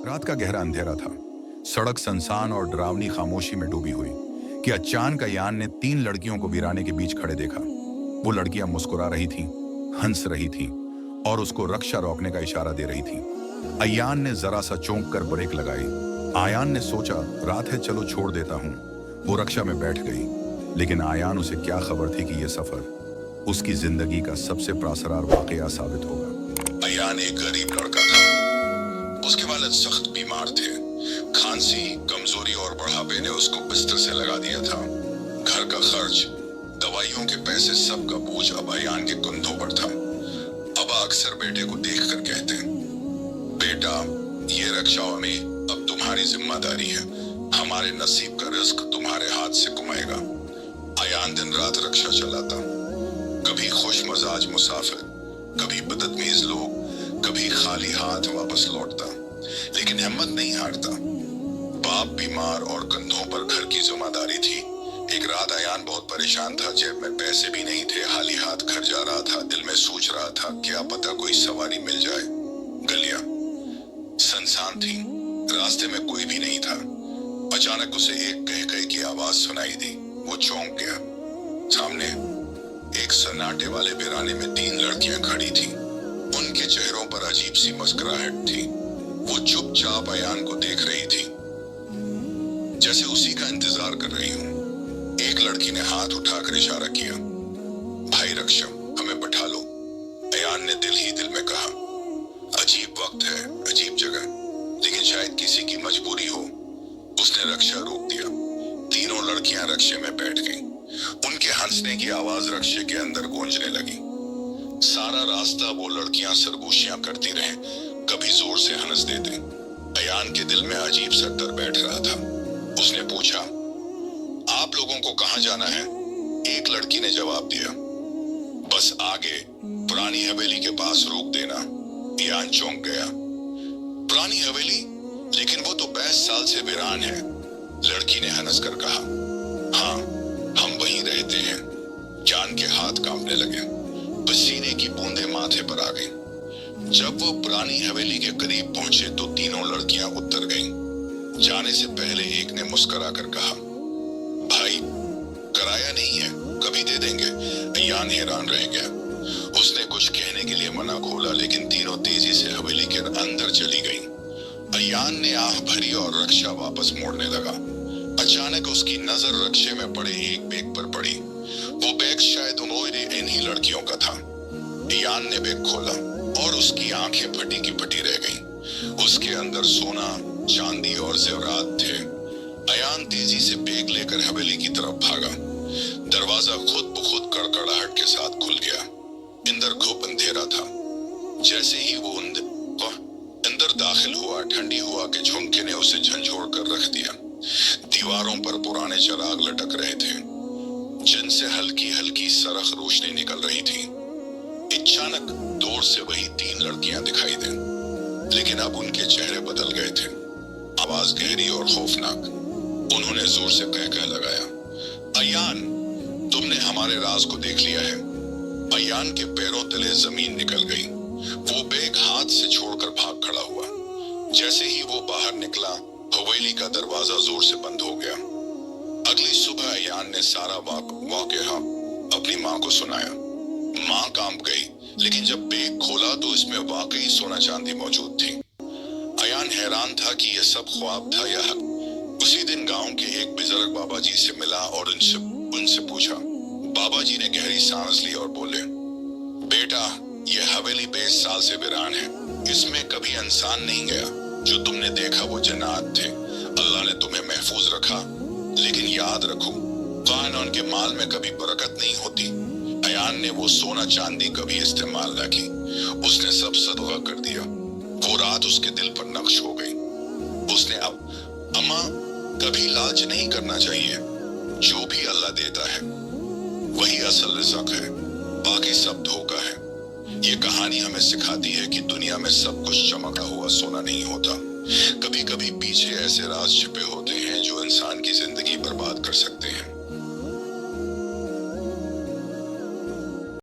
रात का गहरा अंधेरा था। सड़क सुनसान और डरावनी खामोशी में डूबी हुई कि अचानक अयान ने 3 लड़कियों को वीराने के बीच खड़े देखा। वो लड़कियां मुस्कुरा रही थीं, हंस रही थीं और उसको रक्षा रोकने का इशारा दे रही थीं। अयान ने जरा सा चौंक कर ब्रेक लगाई। आयान ने सोचा, रात है, चलो छोड़ देता हूँ। वो रक्षा में बैठ गई, लेकिन आयान उसे क्या खबर थी कि यह सफर उसकी जिंदगी का सबसे प्रासरार वाकया साबित होगा। अयान एक गरीब लड़का था। उसके वालिद सख्त बीमार थे। खांसी, कमजोरी और बुढ़ापे ने उसको बिस्तर से लगा दिया था। घर का खर्च, दवाइयों के पैसे, सबका बोझ अब अयान के कंधों पर था। अब अक्सर बेटे को देखकर कहते, बेटा, ये रक्षा हमें अब तुम्हारी जिम्मेदारी है। हमारे नसीब का रिस्क तुम्हारे हाथ से कमाएगा। अयान दिन रात रक्षा चलाता, कभी खुश मजाज मुसाफिर, कभी बदतमीज लोग, कभी खाली हाथ वापस लौटता, लेकिन हिम्मत नहीं हारता। बाप बीमार और कंधों पर घर की जिम्मेदारी थी। एक रात अयान बहुत परेशान था। जेब में पैसे भी नहीं थे, खाली हाथ घर जा रहा था। दिल में सोच रहा था, क्या पता कोई सवारी मिल जाए। गलियां सुनसान थी, रास्ते में कोई भी नहीं था। अचानक उसे एक कह कह की आवाज सुनाई दी। वो चौंक गया। सामने एक सन्नाटे वाले वीराने में 3 लड़कियां खड़ी थीं। उनके चेहरों पर अजीब सी मुस्कुराहट थी। वो चुपचाप अयान को देख रही थी, जैसे उसी का इंतजार कर रही हूं। एक लड़की ने हाथ उठाकर इशारा किया, भाई रक्षा, हमें बैठा लो। अयान ने दिल ही दिल में कहा, अजीब वक्त है, अजीब जगह, लेकिन शायद किसी की मजबूरी हो। उसने रक्षा रोक दिया। तीनों लड़कियां रक्षे में बैठ गईं। उनके हंसने की आवाज रक्षे के अंदर गूंजने लगी। सारा रास्ता वो लड़कियां सरगोशियां करती रहे, कभी जोर से हंस देते। अयान के दिल में अजीब सा डर बैठ रहा था। उसने पूछा, आप लोगों को कहां जाना है? एक लड़की ने जवाब दिया, बस आगे पुरानी हवेली के पास रोक देना। अयान चौंक गया। पुरानी हवेली? लेकिन वो तो 22 साल से वीरान है। लड़की ने हंस कर कहा, हाँ, हम वहीं रहते हैं। जान के हाथ कांपने लगे, पसीने की बूंदें माथे पर आ गईं। जब वो पुरानी हवेली के करीब पहुंचे तो तीनों लड़कियां उतर गईं। जाने से पहले एक ने मुस्कुरा कर कहा, भाई, किराया नहीं है, कभी दे देंगे। अयान हैरान रह गया। उसने कुछ कहने के लिए मना खोला, लेकिन तीनों तेजी से हवेली के अंदर चली गईं। अयान ने आह भरी और रक्षा वापस मोड़ने लगा। अचानक उसकी नजर रक्षे में पड़े एक बैग पर पड़ी। वो बैग शायद इन्हीं लड़कियों का था। अयान ने बैग खोला और उसकी आंखें फटी की फटी रह गईं। उसके अंदर सोना, चांदी और जेवरात थे। अयान तेजी से बैग लेकर हवेली की तरफ भागा। दरवाजा खुद ब खुद कड़कड़ाहट के साथ खुल गया। अंदर खूब अंधेरा था। जैसे ही वो अंदर दाखिल हुआ, ठंडी हवा के झोंके ने उसे झंझोड़ कर रख दिया। दीवारों पर पुराने चिराग लटक रहे थे, जिनसे हल्की हल्की सरख रोशनी निकल रही थी। अचानक दूर से वही 3 लड़कियां दिखाई दी, लेकिन अब उनके चेहरे बदल गए थे। आवाज गहरी और खौफनाक। उन्होंने जोर से कह लगाया, अयान, तुमने हमारे राज को देख लिया है। अयान के पैरों तले जमीन निकल गई। वो बैग हाथ से छोड़कर भाग खड़ा हुआ। जैसे ही वो बाहर निकला, हवेली का दरवाजा जोर से बंद हो गया। अगली सुबह अयान ने सारा वाकया अपनी माँ को सुनाया। माँ कांप गई, लेकिन जब बैग खोला तो इसमें वाकई सोना चांदी मौजूद थी। अयान हैरान था कि यह सब ख्वाब था या हक। उसी दिन गांव के एक बुजुर्ग बाबा जी से मिला और उनसे पूछा। बाबा जी ने गहरी सांस ली और बोले, बेटा, यह हवेली 22 साल से वीरान है। इसमें कभी इंसान नहीं गया। जो तुमने देखा वो जन्नत थे। अल्लाह ने तुम्हें महफूज रखा, लेकिन याद रखो, कानून के माल में कभी बरकत नहीं होती। अयान ने वो सोना चांदी कभी इस्तेमाल न की। उसने सब सदका कर दिया। वो रात उसके दिल पर नक्श हो गई। उसने अब, अम्मा, कभी लालच नहीं करना चाहिए। जो भी अल्लाह देता है वही असल रिज़्क़ है, बाकी सब धोखा है। ये कहानी हमें सिखाती है कि दुनिया में सब कुछ चमका हुआ सोना नहीं होता। कभी कभी पीछे ऐसे राज छिपे होते हैं जो इंसान की जिंदगी